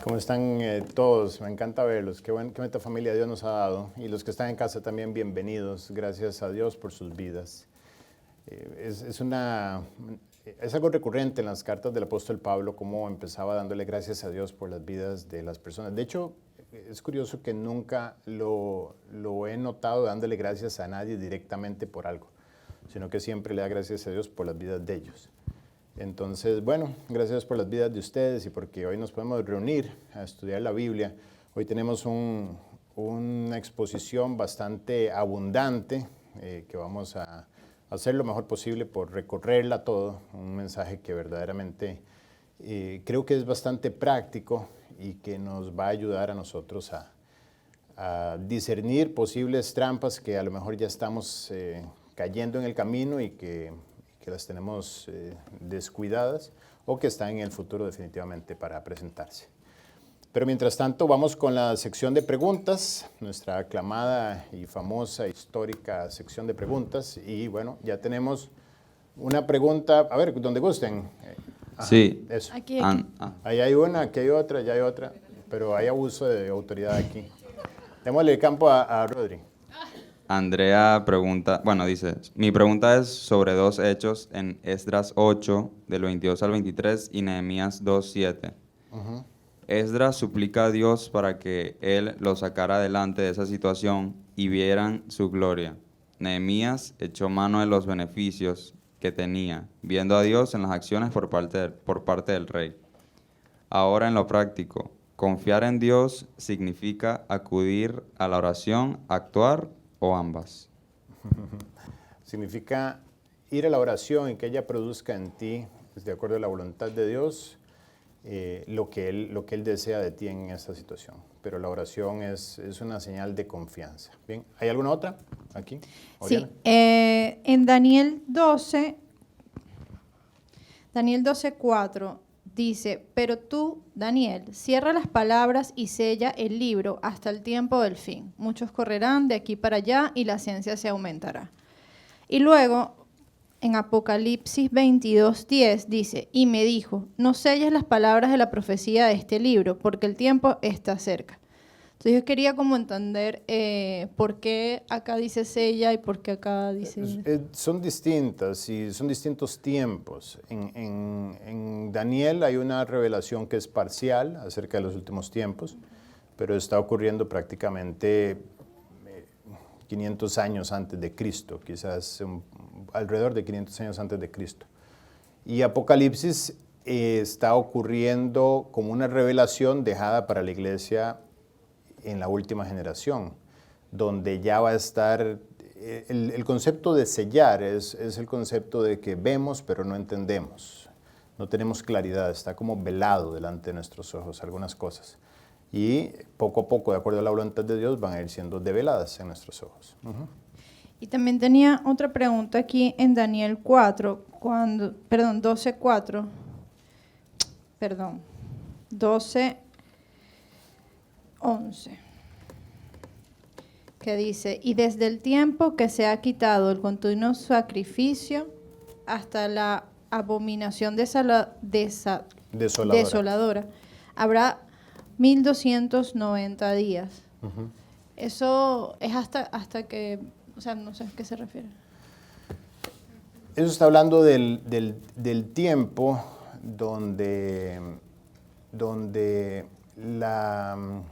¿Cómo están todos? Me encanta verlos. Qué bonita familia Dios nos ha dado. Y los que están en casa también, bienvenidos. Gracias a Dios por sus vidas. Es algo recurrente en las cartas del apóstol Pablo, cómo empezaba dándole gracias a Dios por las vidas de las personas. De hecho, es curioso que nunca lo he notado dándole gracias a nadie directamente por algo, sino que siempre le da gracias a Dios por las vidas de ellos. Entonces, bueno, gracias por las vidas de ustedes y porque hoy nos podemos reunir a estudiar la Biblia. Hoy tenemos una exposición bastante abundante que vamos a hacer lo mejor posible por recorrerla todo. Un mensaje que verdaderamente creo que es bastante práctico y que nos va a ayudar a nosotros a discernir posibles trampas que a lo mejor ya estamos cayendo en el camino y que las tenemos descuidadas o que están en el futuro definitivamente para presentarse. Pero mientras tanto vamos con la sección de preguntas, nuestra aclamada y famosa, histórica sección de preguntas. Y bueno, ya tenemos una pregunta, a ver, donde gusten. Ajá, sí. Eso. Aquí. Ahí hay una, aquí hay otra, allá hay otra, pero hay abuso de autoridad aquí. Démosle el campo a Rodri. Andrea pregunta, dice, mi pregunta es sobre dos hechos en Esdras 8, del 22 al 23, y Nehemías 2, 7. Esdras suplica a Dios para que él lo sacara adelante de esa situación y vieran su gloria. Nehemías echó mano de los beneficios que tenía, viendo a Dios en las acciones por parte del rey. Ahora en lo práctico, confiar en Dios significa acudir a la oración, actuar o ambas. Significa ir a la oración y que ella produzca en ti, de acuerdo a la voluntad de Dios, lo que Él desea de ti en esta situación. Pero la oración es una señal de confianza. Bien, ¿hay alguna otra aquí? Sí, en Daniel 12:4 dice, pero tú, Daniel, cierra las palabras y sella el libro hasta el tiempo del fin. Muchos correrán de aquí para allá y la ciencia se aumentará. Y luego, en Apocalipsis 22:10 dice, y me dijo, no selles las palabras de la profecía de este libro, porque el tiempo está cerca. Entonces yo quería como entender por qué acá dice sella y por qué acá dice... Son distintas y son distintos tiempos. En Daniel hay una revelación que es parcial acerca de los últimos tiempos, pero está ocurriendo prácticamente 500 años antes de Cristo, quizás alrededor de 500 años antes de Cristo. Y Apocalipsis está ocurriendo como una revelación dejada para la iglesia en la última generación, donde ya va a estar, el concepto de sellar es el concepto de que vemos pero no entendemos, no tenemos claridad, está como velado delante de nuestros ojos algunas cosas. Y poco a poco, de acuerdo a la voluntad de Dios, van a ir siendo develadas en nuestros ojos. Y también tenía otra pregunta aquí en Daniel 12:4, 12:11, que dice, y desde el tiempo que se ha quitado el continuo sacrificio hasta la abominación desoladora, habrá 1290 días. Eso es hasta que, o sea, no sé a qué se refiere. Eso está hablando del tiempo donde la...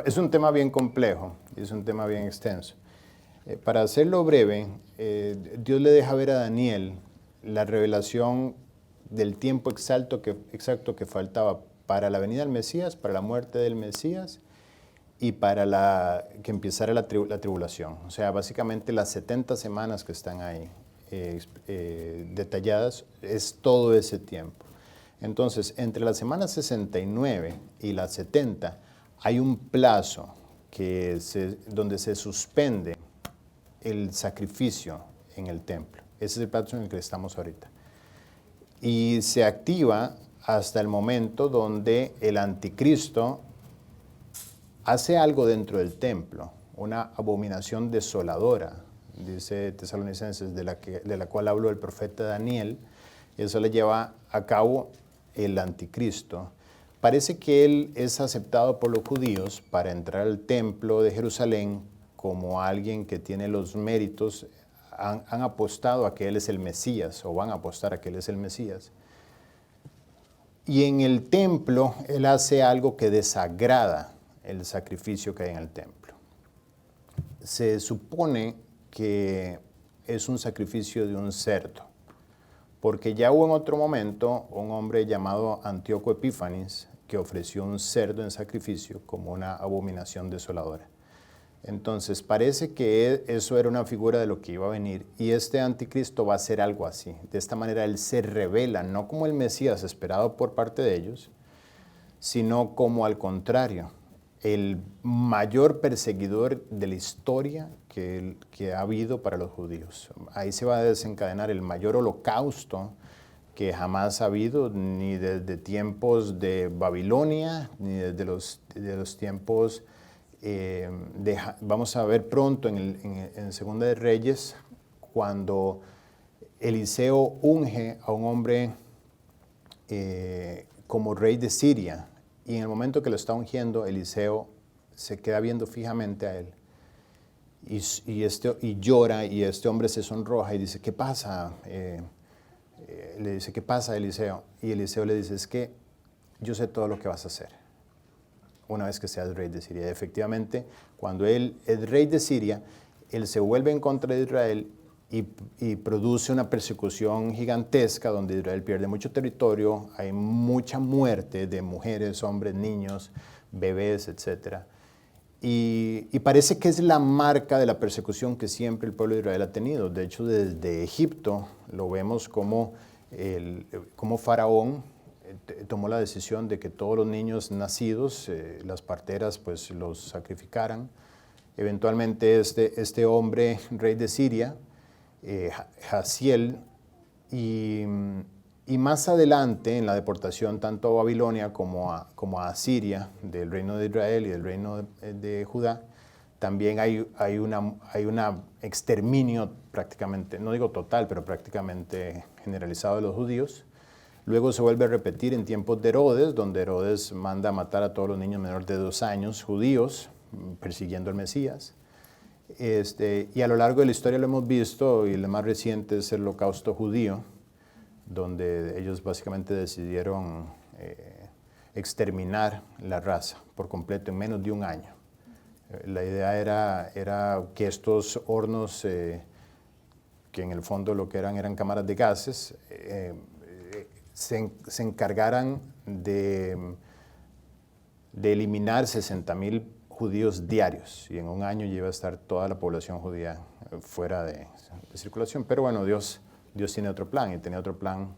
Es un tema bien complejo, es un tema bien extenso. Para hacerlo breve, Dios le deja ver a Daniel la revelación del tiempo exacto que faltaba para la venida del Mesías, para la muerte del Mesías y para que empezara la tribulación. O sea, básicamente las 70 semanas que están ahí detalladas es todo ese tiempo. Entonces, entre la semana 69 y la 70 hay un plazo donde se suspende el sacrificio en el templo. Ese es el plazo en el que estamos ahorita. Y se activa hasta el momento donde el anticristo hace algo dentro del templo, una abominación desoladora, dice Tesalonicenses, de la cual habló el profeta Daniel, Eso le lleva a cabo el anticristo. Parece que él es aceptado por los judíos para entrar al templo de Jerusalén como alguien que tiene los méritos. Han apostado a que él es el Mesías, o van a apostar a que él es el Mesías. Y en el templo él hace algo que desagrada el sacrificio que hay en el templo. Se supone que es un sacrificio de un cerdo, porque ya hubo en otro momento un hombre llamado Antíoco Epífanes que ofreció un cerdo en sacrificio como una abominación desoladora. Entonces parece que eso era una figura de lo que iba a venir, y este anticristo va a hacer algo así. De esta manera él se revela no como el Mesías esperado por parte de ellos, sino como al contrario, el mayor perseguidor de la historia que ha habido para los judíos. Ahí se va a desencadenar el mayor holocausto que jamás ha habido, ni desde tiempos de Babilonia, ni desde los tiempos, vamos a ver pronto en Segunda de Reyes, cuando Eliseo unge a un hombre como rey de Siria, y en el momento que lo está ungiendo, Eliseo se queda viendo fijamente a él y llora, y este hombre se sonroja y dice, ¿qué pasa? Le dice, ¿qué pasa, Eliseo? Y Eliseo le dice, es que yo sé todo lo que vas a hacer una vez que seas rey de Siria. Y efectivamente, cuando él es rey de Siria, él se vuelve en contra de Israel y produce una persecución gigantesca donde Israel pierde mucho territorio, hay mucha muerte de mujeres, hombres, niños, bebés, etc. Y parece que es la marca de la persecución que siempre el pueblo de Israel ha tenido. De hecho, desde Egipto lo vemos como Faraón tomó la decisión de que todos los niños nacidos, las parteras, pues los sacrificaran. Eventualmente este hombre, rey de Siria, Jaziel, y más adelante en la deportación tanto a Babilonia como a Asiria, del reino de Israel y del reino de Judá, también hay un exterminio prácticamente, no digo total, pero prácticamente generalizado de los judíos. Luego se vuelve a repetir en tiempos de Herodes, donde Herodes manda a matar a todos los niños menores de 2 años, judíos, persiguiendo al Mesías. Y a lo largo de la historia lo hemos visto, y el más reciente es el Holocausto judío, donde ellos básicamente decidieron exterminar la raza por completo en menos de 1 año. La idea era que estos hornos, que en el fondo lo que eran cámaras de gases, se encargaran de eliminar 60,000 judíos diarios, y en 1 año iba a estar toda la población judía fuera de circulación. Pero bueno, Dios tiene otro plan, y tenía otro plan,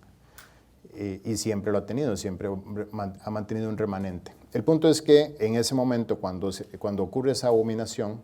y siempre lo ha tenido, siempre ha mantenido un remanente. El punto es que en ese momento, cuando ocurre esa abominación,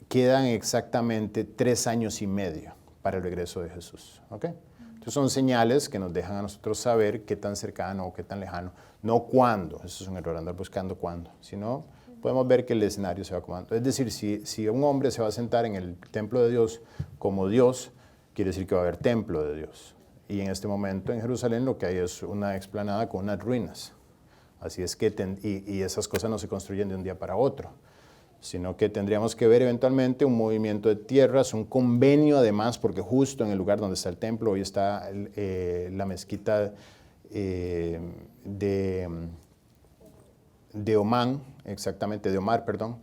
quedan exactamente 3 años y medio para el regreso de Jesús. ¿Okay? Entonces son señales que nos dejan a nosotros saber qué tan cercano o qué tan lejano, no cuándo, eso es un error, andar buscando cuándo, sino podemos ver que el escenario se va acomodando. Es decir, si un hombre se va a sentar en el templo de Dios como Dios, quiere decir que va a haber templo de Dios. Y en este momento en Jerusalén lo que hay es una explanada con unas ruinas. Así es que, y esas cosas no se construyen de un día para otro, sino que tendríamos que ver eventualmente un movimiento de tierras, un convenio además, porque justo en el lugar donde está el templo hoy está la mezquita de Omar, exactamente, de Omar, perdón,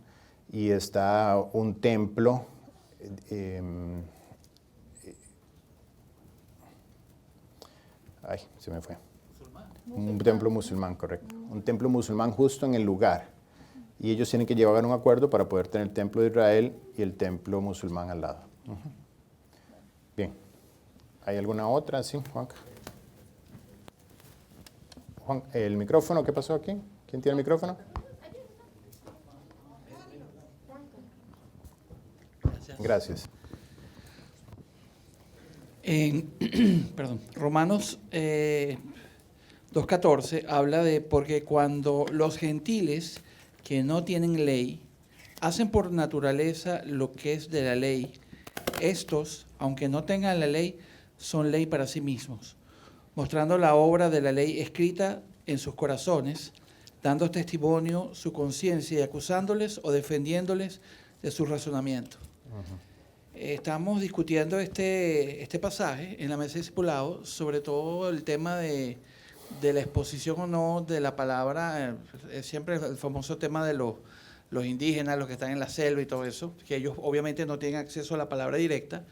y está un templo se me fue. Un templo musulmán, correcto. Un templo musulmán justo en el lugar. Y ellos tienen que llevar un acuerdo para poder tener el templo de Israel y el templo musulmán al lado. Bien. ¿Hay alguna otra? Sí, Juan. Juan, ¿el micrófono qué pasó aquí? ¿Quién tiene el micrófono? Gracias. Perdón, Romanos 2:14 habla de porque cuando los gentiles que no tienen ley hacen por naturaleza lo que es de la ley, estos, aunque no tengan la ley, son ley para sí mismos, mostrando la obra de la ley escrita en sus corazones, dando testimonio su conciencia y acusándoles o defendiéndoles de sus razonamientos. Estamos discutiendo este pasaje en la mesa de discipulado, sobre todo el tema de la exposición o no de la palabra, siempre el famoso tema de los indígenas, los que están en la selva y todo eso, que ellos obviamente no tienen acceso a la palabra directa,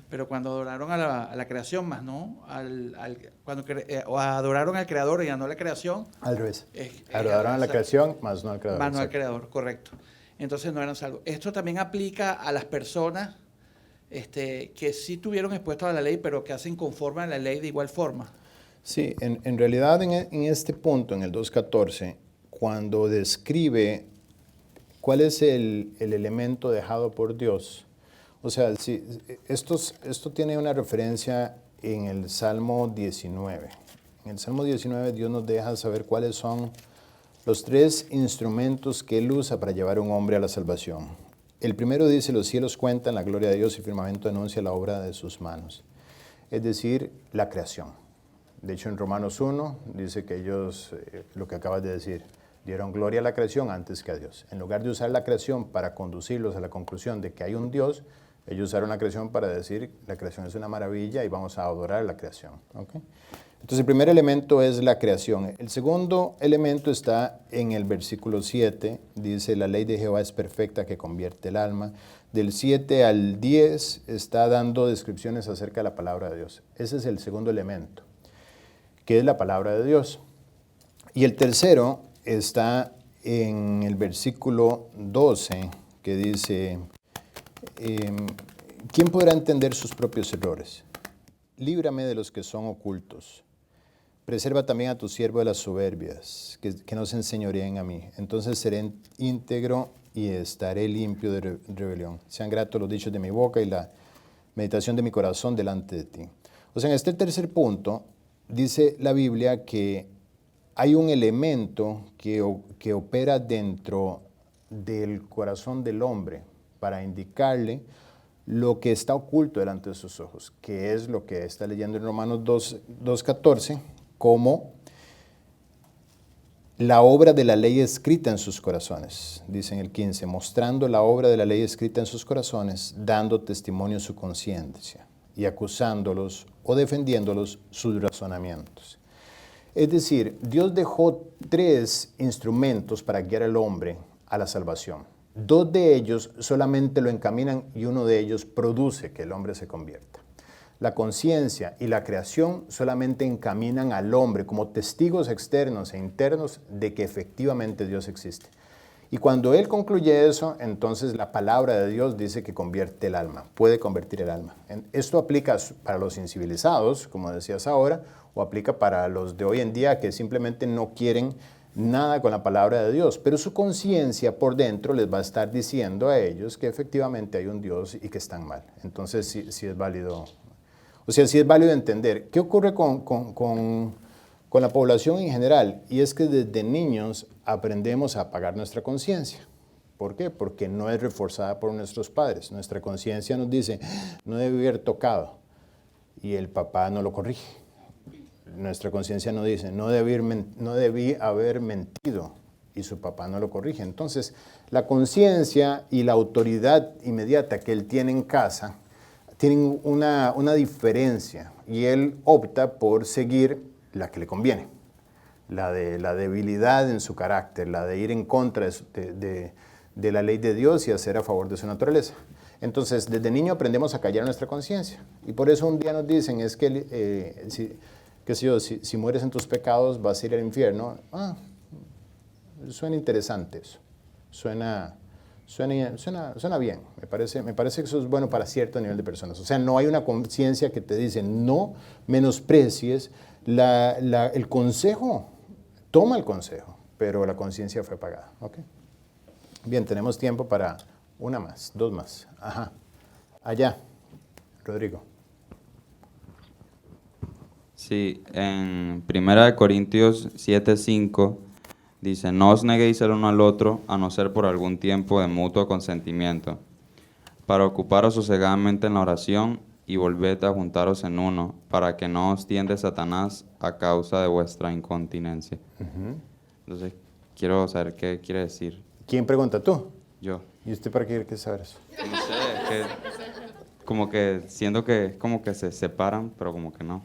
pero cuando adoraron a la creación, más no, o adoraron al Creador y no a la creación. Al revés. Adoraron a la creación, más no al Creador. Más no al Creador, correcto. Entonces no eran salvos. Esto también aplica a las personas que sí tuvieron expuestos a la ley, pero que hacen conforme a la ley de igual forma. Sí, en realidad en este punto, en el 2.14, cuando describe cuál es el elemento dejado por Dios, o sea, si, esto tiene una referencia en el Salmo 19. En el Salmo 19 Dios nos deja saber cuáles son los 3 instrumentos que Él usa para llevar a un hombre a la salvación. El primero dice, los cielos cuentan la gloria de Dios y el firmamento denuncia la obra de sus manos. Es decir, la creación. De hecho, en Romanos 1 dice que ellos, lo que acabas de decir, dieron gloria a la creación antes que a Dios. En lugar de usar la creación para conducirlos a la conclusión de que hay un Dios, ellos usaron la creación para decir, la creación es una maravilla y vamos a adorar la creación. ¿Okay? Entonces, el primer elemento es la creación. El segundo elemento está en el versículo 7. Dice, la ley de Jehová es perfecta que convierte el alma. Del 7 al 10 está dando descripciones acerca de la palabra de Dios. Ese es el segundo elemento, que es la palabra de Dios. Y el tercero está en el versículo 12, que dice, ¿quién podrá entender sus propios errores? Líbrame de los que son ocultos. Preserva también a tu siervo de las soberbias, que no se enseñoreen a mí. Entonces seré íntegro y estaré limpio de rebelión. Sean gratos los dichos de mi boca y la meditación de mi corazón delante de ti. O sea, en este tercer punto, dice la Biblia que hay un elemento que opera dentro del corazón del hombre para indicarle lo que está oculto delante de sus ojos, que es lo que está leyendo en Romanos 2.14, como la obra de la ley escrita en sus corazones, dice en el 15, mostrando la obra de la ley escrita en sus corazones, dando testimonio a su conciencia y acusándolos o defendiéndolos sus razonamientos. Es decir, Dios dejó 3 instrumentos para guiar al hombre a la salvación. 2 de ellos solamente lo encaminan y uno de ellos produce que el hombre se convierta. La conciencia y la creación solamente encaminan al hombre como testigos externos e internos de que efectivamente Dios existe. Y cuando Él concluye eso, entonces la palabra de Dios dice que convierte el alma, puede convertir el alma. Esto aplica para los incivilizados, como decías ahora, o aplica para los de hoy en día que simplemente no quieren nada con la palabra de Dios, pero su conciencia por dentro les va a estar diciendo a ellos que efectivamente hay un Dios y que están mal. Entonces sí es válido. O sea, sí es válido entender. ¿Qué ocurre con la población en general? Y es que desde niños aprendemos a apagar nuestra conciencia. ¿Por qué? Porque no es reforzada por nuestros padres. Nuestra conciencia nos dice, no debe haber tocado, y el papá no lo corrige. Nuestra conciencia nos dice, no debí haber mentido, y su papá no lo corrige. Entonces, la conciencia y la autoridad inmediata que él tiene en casa tienen una diferencia, y él opta por seguir la que le conviene, la de la debilidad en su carácter, la de ir en contra de la ley de Dios y hacer a favor de su naturaleza. Entonces, desde niño aprendemos a callar nuestra conciencia, y por eso un día nos dicen, es que si mueres en tus pecados vas a ir al infierno. Suena interesante eso, suena bien, me parece que eso es bueno para cierto nivel de personas. O sea, no hay una conciencia que te dice, no menosprecies el consejo, toma el consejo, pero la conciencia fue apagada. ¿Okay? Bien, tenemos tiempo para una más, 2 más. Ajá, allá, Rodrigo. Sí, en 1 Corintios 7:5 dice, no os neguéis el uno al otro, a no ser por algún tiempo de mutuo consentimiento, para ocuparos sosegadamente en la oración y volved a juntaros en uno, para que no os tiente Satanás a causa de vuestra incontinencia. Entonces, quiero saber qué quiere decir. ¿Quién pregunta? ¿Tú? Yo. ¿Y usted para qué quiere saber eso? No sé, como que siento que como que se separan, pero como que no.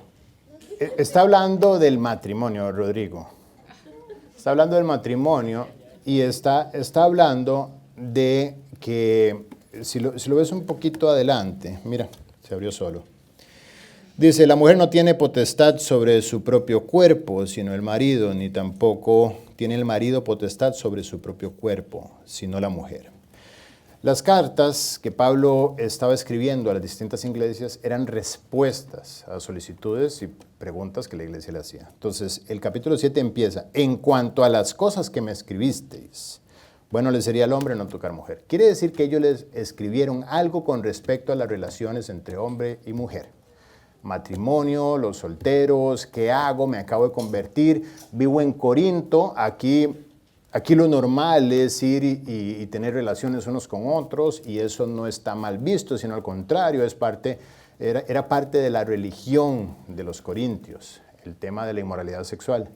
Está hablando del matrimonio, Rodrigo. Está hablando del matrimonio y está hablando de que, si lo ves un poquito adelante, mira, se abrió solo. Dice, la mujer no tiene potestad sobre su propio cuerpo, sino el marido, ni tampoco tiene el marido potestad sobre su propio cuerpo, sino la mujer. Las cartas que Pablo estaba escribiendo a las distintas iglesias eran respuestas a solicitudes y preguntas que la iglesia le hacía. Entonces, el capítulo 7 empieza, en cuanto a las cosas que me escribisteis, bueno le sería al hombre no tocar mujer. Quiere decir que ellos les escribieron algo con respecto a las relaciones entre hombre y mujer. Matrimonio, los solteros, ¿qué hago? Me acabo de convertir, vivo en Corinto, aquí lo normal es ir y tener relaciones unos con otros y eso no está mal visto, sino al contrario, era parte de la religión de los corintios, el tema de la inmoralidad sexual.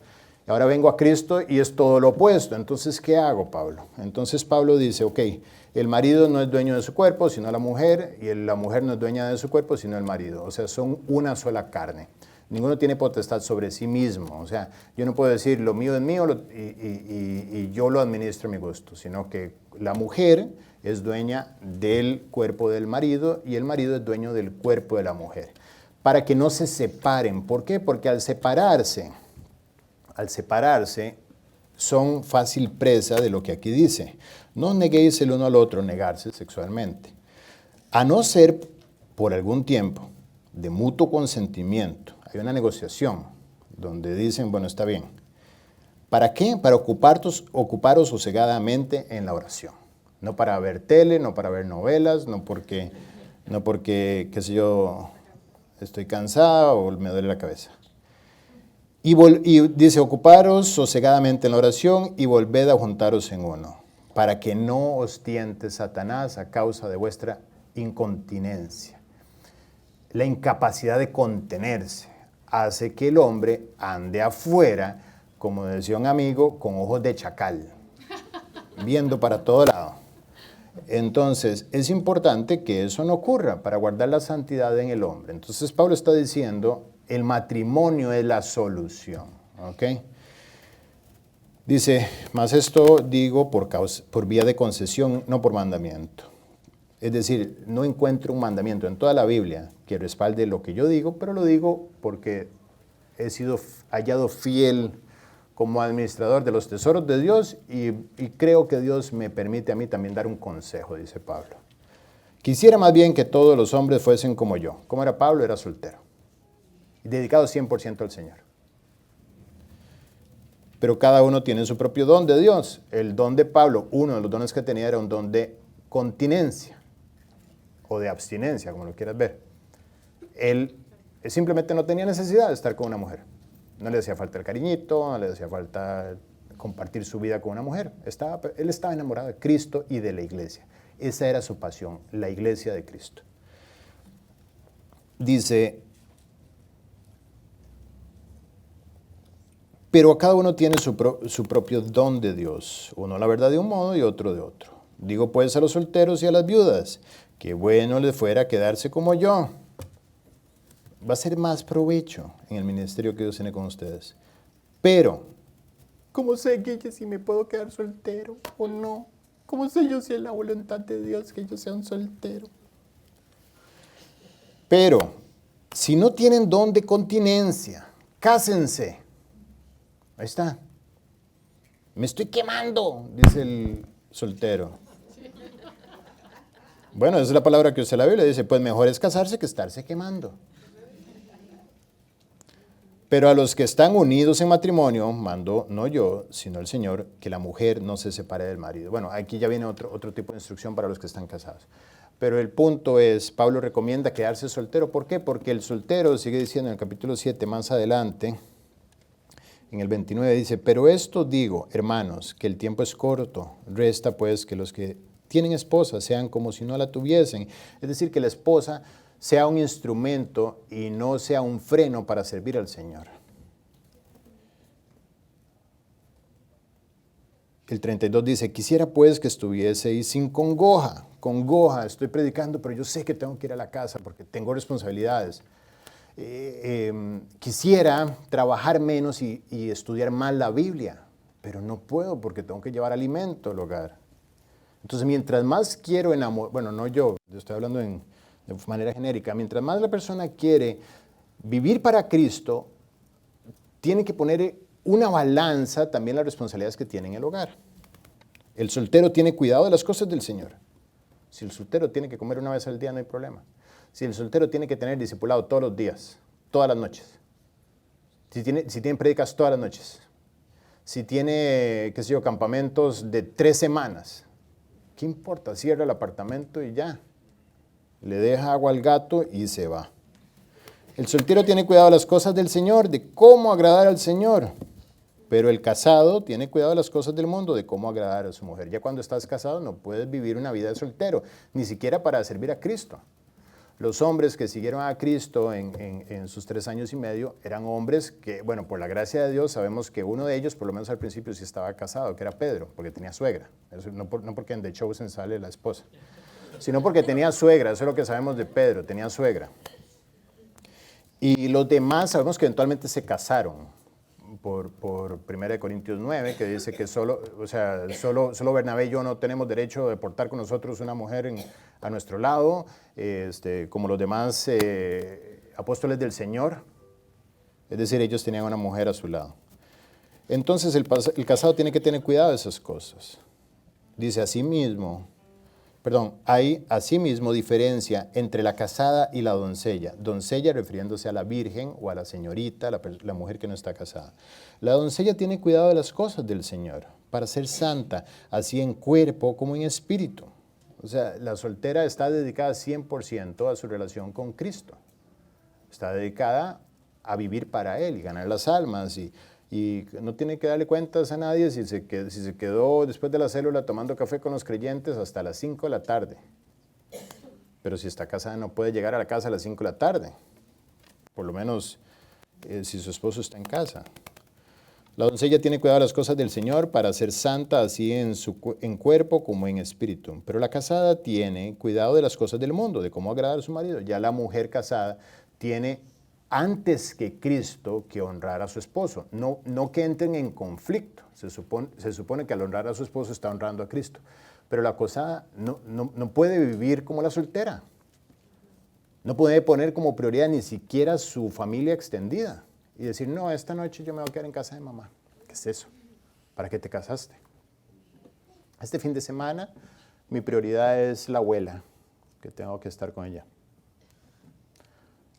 Ahora vengo a Cristo y es todo lo opuesto. Entonces, ¿qué hago, Pablo? Entonces Pablo dice, ok, el marido no es dueño de su cuerpo, sino la mujer, y la mujer no es dueña de su cuerpo, sino el marido. O sea, son una sola carne. Ninguno tiene potestad sobre sí mismo. O sea, yo no puedo decir lo mío es mío y yo lo administro a mi gusto, sino que la mujer es dueña del cuerpo del marido y el marido es dueño del cuerpo de la mujer. Para que no se separen. ¿Por qué? Porque al separarse, son fácil presa de lo que aquí dice. No neguéis el uno al otro, negarse sexualmente. A no ser por algún tiempo de mutuo consentimiento. Hay una negociación donde dicen, bueno, está bien. ¿Para qué? Para ocuparos sosegadamente en la oración. No para ver tele, no para ver novelas, no porque, qué sé yo, estoy cansada o me duele la cabeza. Y dice, ocuparos sosegadamente en la oración y volved a juntaros en uno, para que no os tiente Satanás a causa de vuestra incontinencia. La incapacidad de contenerse hace que el hombre ande afuera, como decía un amigo, con ojos de chacal, viendo para todo lado. Entonces, es importante que eso no ocurra para guardar la santidad en el hombre. Entonces, Pablo está diciendo, el matrimonio es la solución. ¿Ok? Dice, mas esto digo por vía de concesión, no por mandamiento. Es decir, no encuentro un mandamiento en toda la Biblia que respalde lo que yo digo, pero lo digo porque he sido hallado fiel como administrador de los tesoros de Dios y creo que Dios me permite a mí también dar un consejo, dice Pablo. Quisiera más bien que todos los hombres fuesen como yo. ¿Cómo era Pablo? Era soltero. Y dedicado 100% al Señor. Pero cada uno tiene su propio don de Dios. El don de Pablo, uno de los dones que tenía era un don de continencia o de abstinencia, como lo quieras ver. Él simplemente no tenía necesidad de estar con una mujer. No le hacía falta el cariñito, no le hacía falta compartir su vida con una mujer. Él estaba enamorado de Cristo y de la iglesia. Esa era su pasión, la iglesia de Cristo. Dice, pero a cada uno tiene su propio don de Dios. Uno la verdad de un modo y otro de otro. Digo pues a los solteros y a las viudas, que bueno les fuera quedarse como yo. Va a ser más provecho en el ministerio que Dios tiene con ustedes. Pero, ¿cómo sé que si me puedo quedar soltero o no? ¿Cómo sé yo si es la voluntad de Dios que yo sea un soltero? Pero, si no tienen don de continencia, cásense. Ahí está. Me estoy quemando, dice el soltero. Bueno, esa es la palabra que usa la Biblia. Dice, pues mejor es casarse que estarse quemando. Pero a los que están unidos en matrimonio, mando no yo, sino el Señor, que la mujer no se separe del marido. Bueno, aquí ya viene otro tipo de instrucción para los que están casados. Pero el punto es, Pablo recomienda quedarse soltero. ¿Por qué? Porque el soltero, sigue diciendo en el capítulo 7, más adelante, en el 29 dice, pero esto digo, hermanos, que el tiempo es corto. Resta pues que los que tienen esposa sean como si no la tuviesen. Es decir, que la esposa sea un instrumento y no sea un freno para servir al Señor. El 32 dice, quisiera pues que estuvieseis sin congoja. Congoja, estoy predicando, pero yo sé que tengo que ir a la casa porque tengo responsabilidades. Quisiera trabajar menos y estudiar más la Biblia, pero no puedo porque tengo que llevar alimento al hogar. Entonces, mientras más quiero enamorar, bueno, no yo estoy hablando de manera genérica, mientras más la persona quiere vivir para Cristo, tiene que poner una balanza también las responsabilidades que tiene en el hogar. El soltero tiene cuidado de las cosas del Señor. Si el soltero tiene que comer una vez al día, no hay problema. Si el soltero tiene que tener discipulado todos los días, todas las noches. Si tiene prédicas todas las noches. Si tiene, qué sé yo, campamentos de 3 semanas. ¿Qué importa? Cierra el apartamento y ya. Le deja agua al gato y se va. El soltero tiene cuidado de las cosas del Señor, de cómo agradar al Señor. Pero el casado tiene cuidado de las cosas del mundo, de cómo agradar a su mujer. Ya cuando estás casado no puedes vivir una vida de soltero, ni siquiera para servir a Cristo. Los hombres que siguieron a Cristo en sus 3 años y medio eran hombres que, bueno, por la gracia de Dios sabemos que uno de ellos, por lo menos al principio, sí estaba casado, que era Pedro, porque tenía suegra. Eso no porque en The Chosen sale la esposa, sino porque tenía suegra. Eso es lo que sabemos de Pedro, tenía suegra. Y los demás sabemos que eventualmente se casaron. Por 1 Corintios 9, que dice que solo Bernabé y yo no tenemos derecho de portar con nosotros una mujer a nuestro lado, como los demás apóstoles del Señor. Es decir, ellos tenían una mujer a su lado. Entonces el casado tiene que tener cuidado de esas cosas. Dice hay asimismo diferencia entre la casada y la doncella. Doncella refiriéndose a la virgen o a la señorita, la mujer que no está casada. La doncella tiene cuidado de las cosas del Señor para ser santa, así en cuerpo como en espíritu. O sea, la soltera está dedicada 100% a su relación con Cristo. Está dedicada a vivir para Él y ganar las almas y no tiene que darle cuentas a nadie si se quedó después de la célula tomando café con los creyentes hasta las 5 de la tarde. Pero si está casada no puede llegar a la casa a las 5 de la tarde, por lo menos si su esposo está en casa. La doncella tiene cuidado de las cosas del Señor para ser santa así en cuerpo como en espíritu. Pero la casada tiene cuidado de las cosas del mundo, de cómo agradar a su marido. Ya la mujer casada tiene antes que Cristo que honrar a su esposo. No que entren en conflicto. Se supone que al honrar a su esposo está honrando a Cristo. Pero la casada no puede vivir como la soltera. No puede poner como prioridad ni siquiera su familia extendida. Y decir, no, esta noche yo me voy a quedar en casa de mamá. ¿Qué es eso? ¿Para qué te casaste? Este fin de semana mi prioridad es la abuela, que tengo que estar con ella.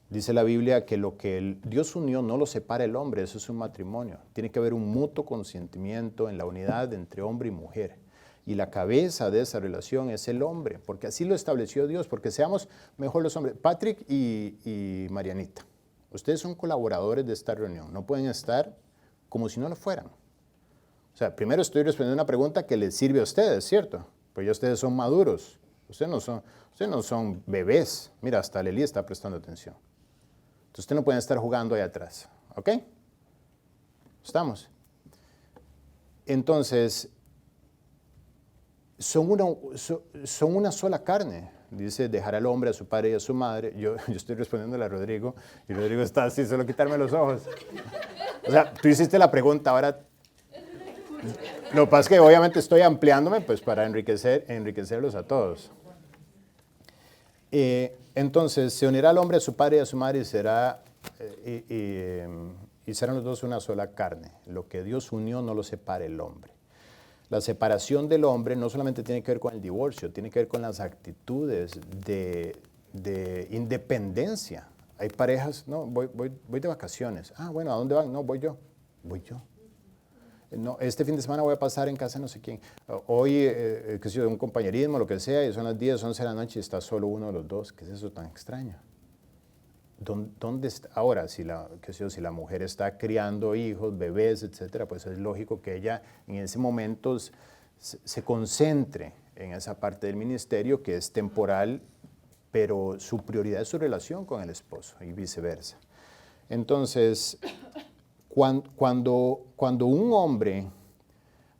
Dice la Biblia que lo que Dios unió no lo separa el hombre, eso es un matrimonio. Tiene que haber un mutuo consentimiento en la unidad entre hombre y mujer. Y la cabeza de esa relación es el hombre, porque así lo estableció Dios, porque seamos mejor los hombres. Patrick y Marianita, ustedes son colaboradores de esta reunión, no pueden estar como si no lo fueran. O sea, primero estoy respondiendo una pregunta que les sirve a ustedes, ¿cierto? Pues ya ustedes son maduros, ustedes no son bebés. Mira, hasta Leli está prestando atención. Entonces ustedes no pueden estar jugando ahí atrás, ¿ok? ¿Estamos? Entonces, son una sola carne. Dice, dejar al hombre a su padre y a su madre. Yo estoy respondiéndole a Rodrigo, y Rodrigo está así, solo quitarme los ojos. O sea, tú hiciste la pregunta, ahora... Lo que pasa es que obviamente estoy ampliándome pues, para enriquecerlos a todos. Entonces, se unirá al hombre a su padre y a su madre y serán los dos una sola carne. Lo que Dios unió no lo separa el hombre. La separación del hombre no solamente tiene que ver con el divorcio, tiene que ver con las actitudes de independencia. Hay parejas, no, voy de vacaciones. Ah, bueno, ¿a dónde van? No, voy yo. No, este fin de semana voy a pasar en casa de no sé quién. Hoy, qué sé yo, de un compañerismo, lo que sea, y son las 10, 11 de la noche y está solo uno de los dos. ¿Qué es eso tan extraño? ¿Dónde está? Ahora, si la mujer está criando hijos, bebés, etcétera, pues es lógico que ella en ese momento se concentre en esa parte del ministerio que es temporal pero su prioridad es su relación con el esposo y viceversa. Entonces, cuando un hombre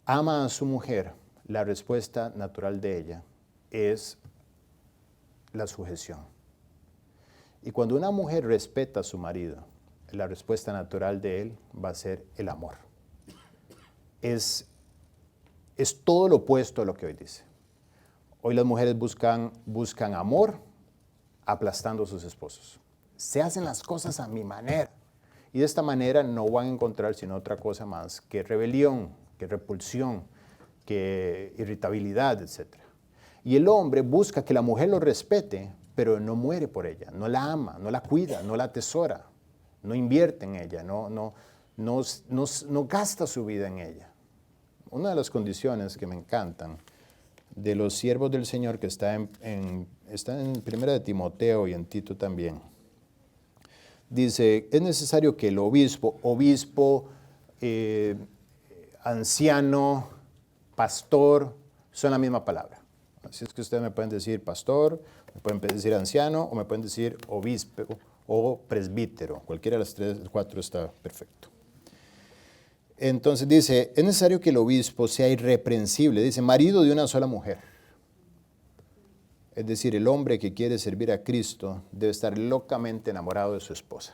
ama a su mujer, la respuesta natural de ella es la sujeción. Y cuando una mujer respeta a su marido, la respuesta natural de él va a ser el amor. Es todo lo opuesto a lo que hoy dice. Hoy las mujeres buscan amor aplastando a sus esposos. Se hacen las cosas a mi manera. Y de esta manera no van a encontrar sino otra cosa más que rebelión, que repulsión, que irritabilidad, etc. Y el hombre busca que la mujer lo respete, pero no muere por ella, no la ama, no la cuida, no la atesora, no invierte en ella, no gasta su vida en ella. Una de las condiciones que me encantan de los siervos del Señor que está en Primera de Timoteo y en Tito también, dice, es necesario que el obispo, anciano, pastor, son la misma palabra. Así es que ustedes me pueden decir pastor, me pueden decir anciano o me pueden decir obispo o presbítero. Cualquiera de las cuatro está perfecto. Entonces dice, es necesario que el obispo sea irreprensible. Dice, marido de una sola mujer. Es decir, el hombre que quiere servir a Cristo debe estar locamente enamorado de su esposa.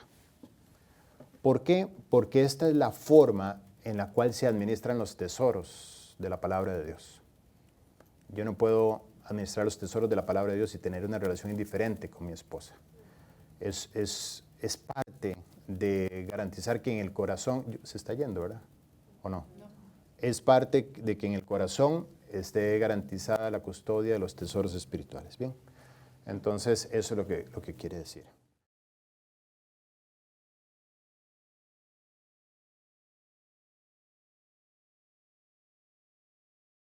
¿Por qué? Porque esta es la forma en la cual se administran los tesoros de la palabra de Dios. Yo no puedo administrar los tesoros de la palabra de Dios y tener una relación indiferente con mi esposa. Es parte de garantizar que en el corazón, se está yendo, ¿verdad? ¿O no? No. Es parte de que en el corazón esté garantizada la custodia de los tesoros espirituales. Bien, entonces eso es lo que quiere decir.